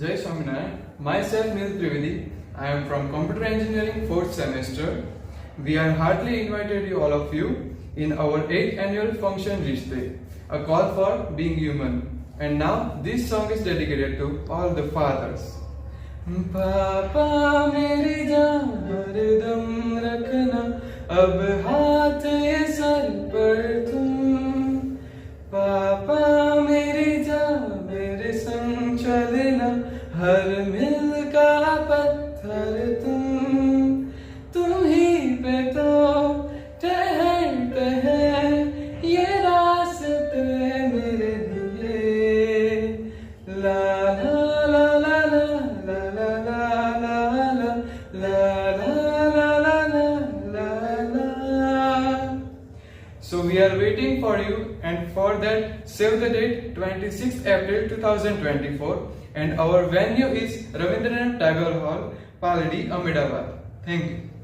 Jai Swaminarayan. Myself Nil Trivedi. I am from Computer Engineering 4th semester. We are heartily invited you all of you in our 8th annual function Rishte, a call for being human. And now this song is dedicated to all the fathers. पापा मेरी जान हरदम रखना अब हाथ ये sir पर तुम पापा मेरी जान मेरे संग चलना हर मिल का पत्थर तुम ही पे तो ठहरते हैं ये रास्ते मेरे लिए ला ला ला ला So we are waiting for you, and for that save the date 26th April 2024, and our venue is Rabindranath Tagore Hall, Paladi, Ahmedabad. Thank you.